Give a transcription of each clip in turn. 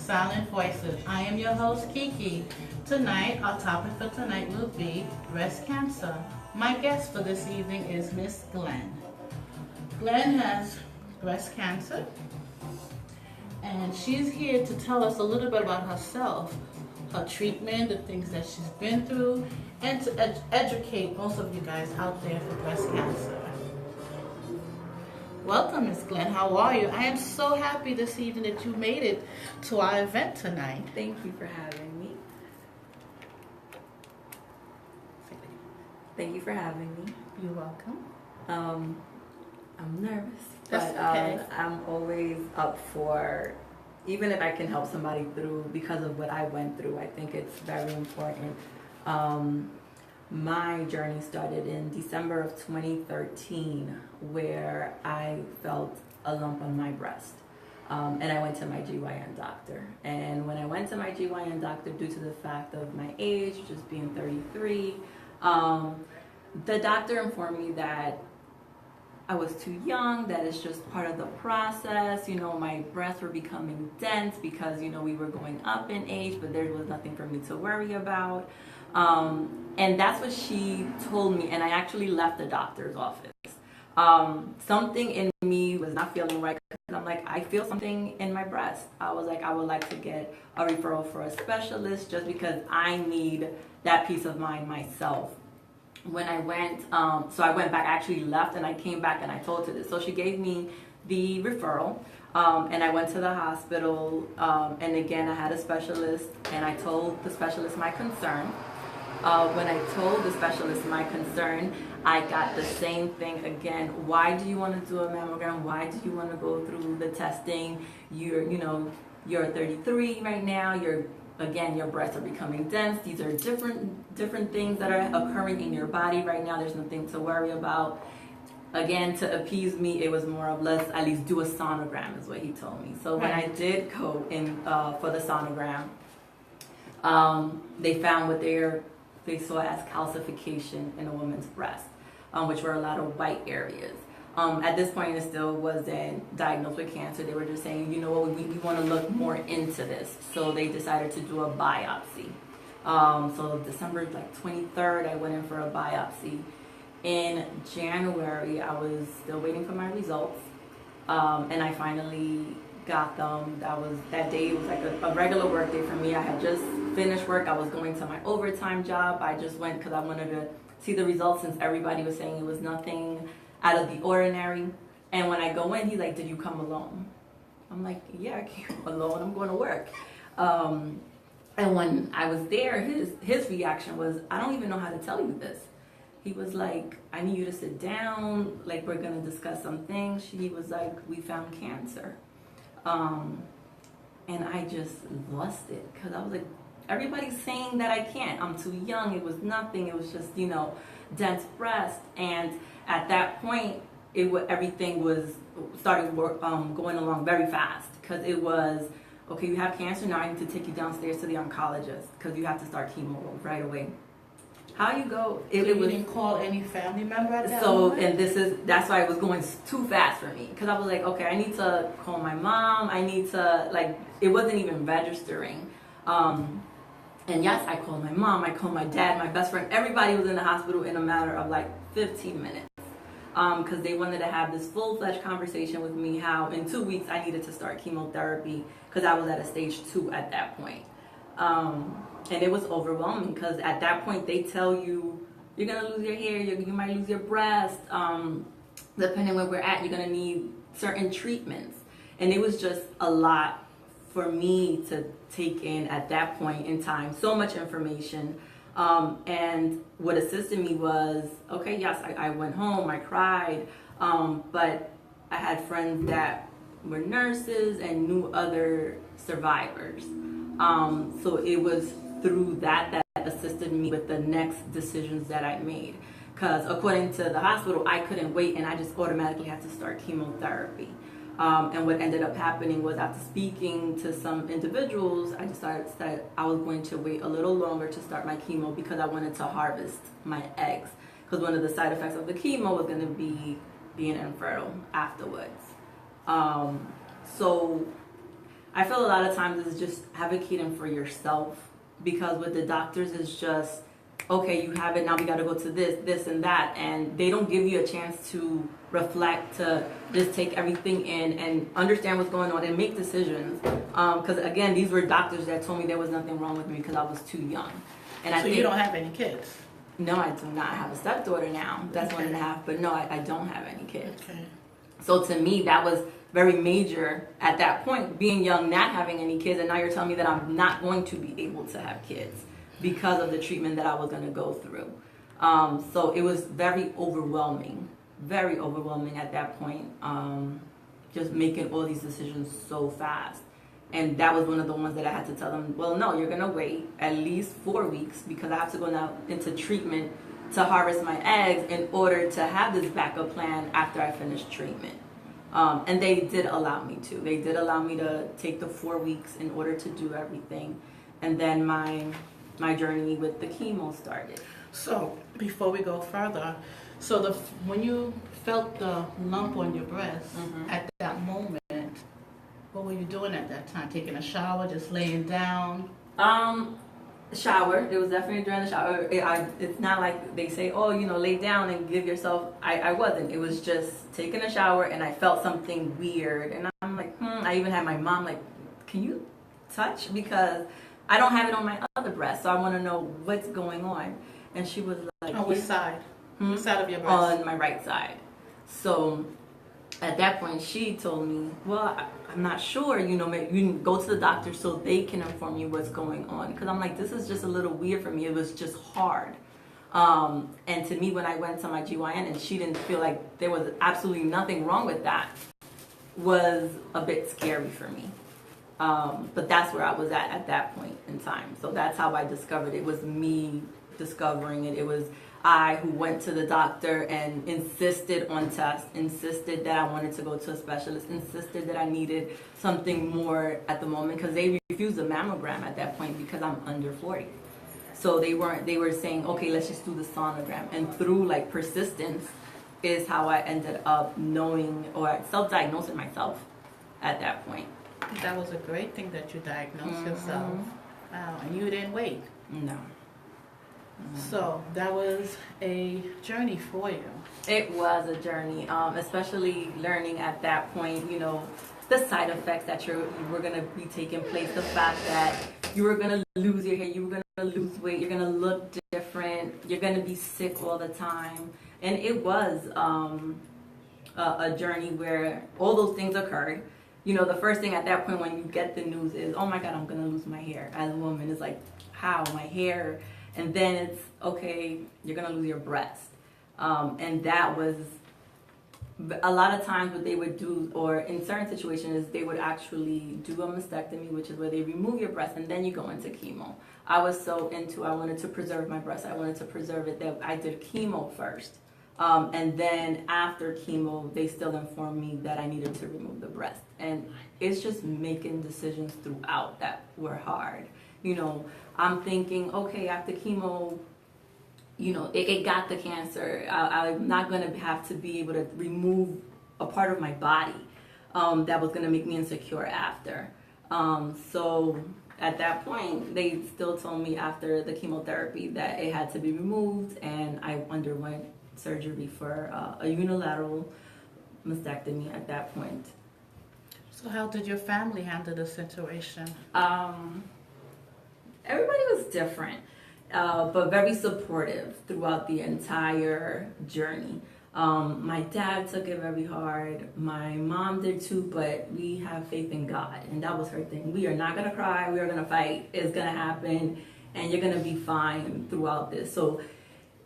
Silent Voices. I am your host, Kiki. Tonight, our topic for tonight will be breast cancer. My guest for this evening is Miss Glenn. Glenn has breast cancer, and she's here to tell us a little bit about herself, her treatment, the things that she's been through, and to educate most of you guys out there for breast cancer. Welcome, Miss Glenn. How are you? I am so happy this evening that you made it to our event tonight. Thank you for having me. Thank you for having me. You're welcome. I'm nervous, That's but okay. I'm always up for, even if I can help somebody through because of what I went through. I think it's very important. My journey started in December of 2013, where I felt a lump on my breast. And I went to my GYN doctor. And when I went to my GYN doctor, due to the fact of my age, just being 33, the doctor informed me that I was too young, that it's just part of the process. You know, my breasts were becoming dense because, you know, we were going up in age, but there was nothing for me to worry about. And that's what she told me, and I actually left the doctor's office. Something in me was not feeling right, because I'm like, I feel something in my breast. I was like, I would like to get a referral for a specialist just because I need that peace of mind myself. When I went, so I went back, I actually left, and I came back and I told her this. So she gave me the referral, and I went to the hospital, and again, I had a specialist, and I told the specialist my concern. When I told the specialist my concern, I got the same thing again. Why do you want to do a mammogram? Why do you want to go through the testing? You're 33 right now. Your breasts are becoming dense. These are different things that are occurring in your body right now. There's nothing to worry about. Again, to appease me, it was more of let's at least do a sonogram, is what he told me. So when I did go in for the sonogram, they found what they saw as calcification in a woman's breast, which were a lot of white areas. At this point, it still wasn't diagnosed with cancer. They were just saying, you know what, we want to look more into this. So they decided to do a biopsy. So December 23rd, I went in for a biopsy. In January, I was still waiting for my results, and I finally got them. That day was like a regular work day for me. I had just finished work. I was going to my overtime job. I just went because I wanted to see the results, since everybody was saying it was nothing out of the ordinary. And when I go in, he's like, did you come alone? I'm like, yeah, I came alone. I'm going to work. And when I was there, his reaction was, I don't even know how to tell you this. He was like, I need you to sit down. Like, we're going to discuss some things. He was like, we found cancer. And I just lost it, because I was like, everybody's saying that I can't. I'm too young. It was nothing. It was just, dense breast. And at that point, everything was started going along very fast, because it was, okay, you have cancer, now I need to take you downstairs to the oncologist because you have to start chemo right away. How you go? You didn't call any family member at that So, moment? and that's why it was going too fast for me, because I was like, okay, I need to call my mom. I need to, it wasn't even registering. And yes, I called my mom, I called my dad, my best friend. Everybody was in the hospital in a matter of 15 minutes. Because they wanted to have this full-fledged conversation with me how in 2 weeks I needed to start chemotherapy, because I was at a stage 2 at that point. And it was overwhelming, because at that point they tell you you're going to lose your hair, you might lose your breast. Depending where we're at, you're going to need certain treatments. And it was just a lot for me to take in at that point in time. So much information. And what assisted me was, okay, yes, I went home, I cried, but I had friends that were nurses and knew other survivors. So it was through that assisted me with the next decisions that I made. Because according to the hospital, I couldn't wait, and I just automatically had to start chemotherapy. And what ended up happening was, after speaking to some individuals, I decided that I was going to wait a little longer to start my chemo, because I wanted to harvest my eggs. Because one of the side effects of the chemo was going to be being infertile afterwards. So I feel a lot of times it's just advocating for yourself, because with the doctors it's just, okay, you have it, now we got to go to this and that, and they don't give you a chance to reflect, to just take everything in and understand what's going on and make decisions. Because again, these were doctors that told me there was nothing wrong with me because I was too young. And So you don't have any kids? No, I do not. I have a stepdaughter now. That's Okay. 1.5, but no, I don't have any kids. Okay. So to me, that was very major at that point, being young, not having any kids, and now you're telling me that I'm not going to be able to have kids because of the treatment that I was going to go through. So it was very overwhelming at that point, just making all these decisions so fast. And that was one of the ones that I had to tell them, well, no, you're going to wait at least 4 weeks because I have to go now into treatment to harvest my eggs in order to have this backup plan after I finish treatment. And they did allow me to. They did allow me to take the 4 weeks in order to do everything. And then my journey with the chemo started. So before we go further, so when you felt the lump on your breast, at that moment, what were you doing at that time? Taking a shower, just laying down? Shower. It was definitely during the shower. It's not like they say, oh, lay down and give yourself. I wasn't. It was just taking a shower, and I felt something weird, and I'm like, I even had my mom like, can you touch, because I don't have it on my other breast, so I want to know what's going on. And she was like, on which side? Which side of your breast? On my right side. So at that point, she told me, well, I'm not sure, maybe you can go to the doctor so they can inform you what's going on. Because I'm like, this is just a little weird for me. It was just hard. And to me, when I went to my GYN and she didn't feel like there was absolutely nothing wrong with that, was a bit scary for me. But that's where I was at that point in time. So that's how I discovered it. Was me discovering it. It was I who went to the doctor and insisted on tests, insisted that I wanted to go to a specialist, insisted that I needed something more at the moment, because they refused a mammogram at that point because I'm under 40. So they were saying, okay, let's just do the sonogram. And through like persistence is how I ended up knowing, or self-diagnosing myself at that point. That was a great thing that you diagnosed yourself. Wow, and you didn't wait. No. So that was a journey for you. It was a journey, especially learning at that point, the side effects that you were going to be taking place, the fact that you were going to lose your hair, you were going to lose weight, you're going to look different, you're going to be sick all the time. And it was a journey where all those things occurred. The first thing at that point when you get the news is, oh my God, I'm going to lose my hair. As a woman, it's like, how? My hair. And then it's, okay, you're going to lose your breast. And that was, a lot of times what they would do, or in certain situations, they would actually do a mastectomy, which is where they remove your breast and then you go into chemo. I was so I wanted to preserve my breast. I wanted to preserve it that I did chemo first. And then after chemo, they still informed me that I needed to remove the breast. And it's just making decisions throughout that were hard. I'm thinking, okay, after chemo, it got the cancer. I'm not going to have to be able to remove a part of my body that was going to make me insecure after. So at that point, they still told me after the chemotherapy that it had to be removed, and I underwent surgery for a unilateral mastectomy at that point. So how did your family handle the situation? Everybody was different, but very supportive throughout the entire journey. My dad took it very hard. My mom did too, but we have faith in God, and that was her thing. We are not going to cry. We are going to fight. It's going to happen, and you're going to be fine throughout this. So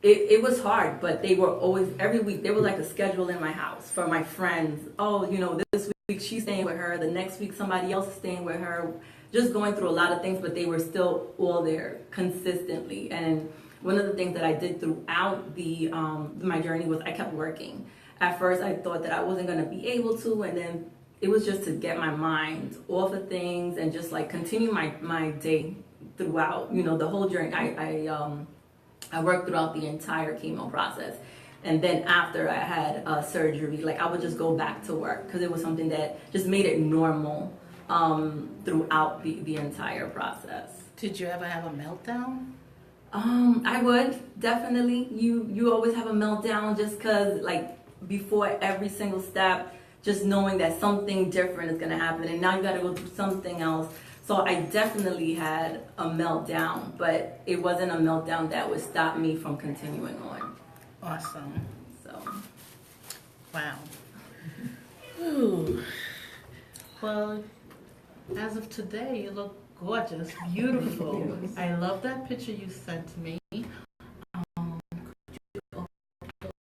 it was hard, but they were always, every week, there was like a schedule in my house for my friends. Oh, this week she's staying with her. The next week somebody else is staying with her. Just going through a lot of things, but they were still all there consistently. And one of the things that I did throughout my journey was I kept working. At first, I thought that I wasn't going to be able to, and then it was just to get my mind off of things and just like continue my day throughout, the whole journey. I worked throughout the entire chemo process. And then after I had surgery, like I would just go back to work because it was something that just made it normal throughout the entire process. Did you ever have a meltdown? I would definitely. You always have a meltdown just because, like, before every single step, just knowing that something different is gonna happen, and now you got to go through something else. So I definitely had a meltdown, but it wasn't a meltdown that would stop me from continuing on. Awesome. So, wow. Ooh. Well, as of today, you look gorgeous, beautiful. I love that picture you sent to me. Could you upload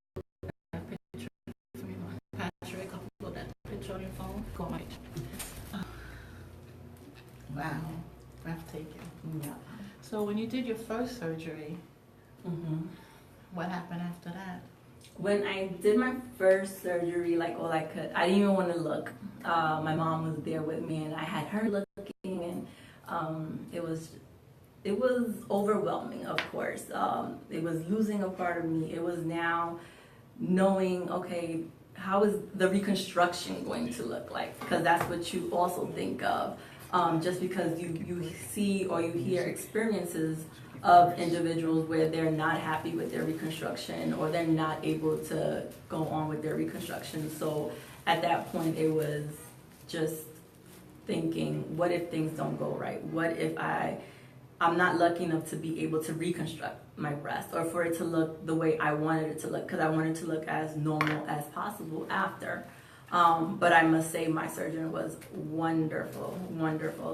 that picture for me, Patrick? Upload that picture on your phone. Go on. Wow, breathtaking. yeah. So when you did your first surgery, what happened after that? When I did my first surgery, like all I could, I didn't even want to look. My mom was there with me, and I had her looking, and it was overwhelming. Of course, it was losing a part of me. It was now knowing, okay, how is the reconstruction going to look like? Because that's what you also think of. Just because you see or you hear experiences of individuals where they're not happy with their reconstruction or they're not able to go on with their reconstruction. So at that point, it was just thinking, what if things don't go right? What if I'm not lucky enough to be able to reconstruct my breast or for it to look the way I wanted it to look, because I wanted it to look as normal as possible after. But I must say my surgeon was wonderful.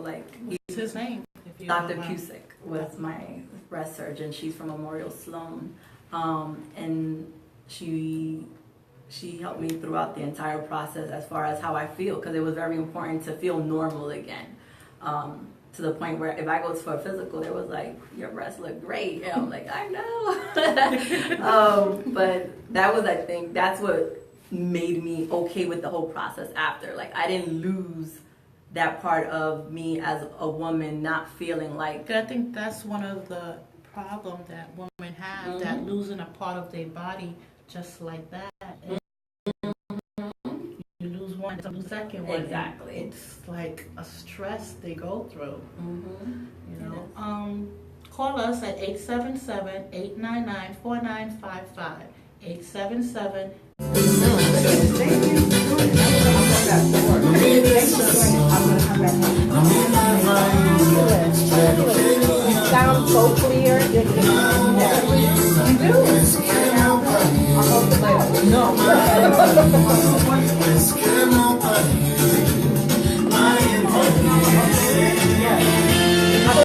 Like, What's his name? Dr. Cusick was my breast surgeon. She's from Memorial Sloan, and she helped me throughout the entire process as far as how I feel, because it was very important to feel normal again. To the point where if I go for a physical, it was like, your breasts look great, and I'm like, I know. But that was, I think, that's what made me okay with the whole process after. Like, I didn't lose that part of me as a woman, not feeling like. I think that's one of the problems that women have, that losing a part of their body just like that. You lose one, you lose the second one. Exactly. It's like a stress they go through. You know. Call us at 877-899-4955. 877. Sounds so clear. You do? No.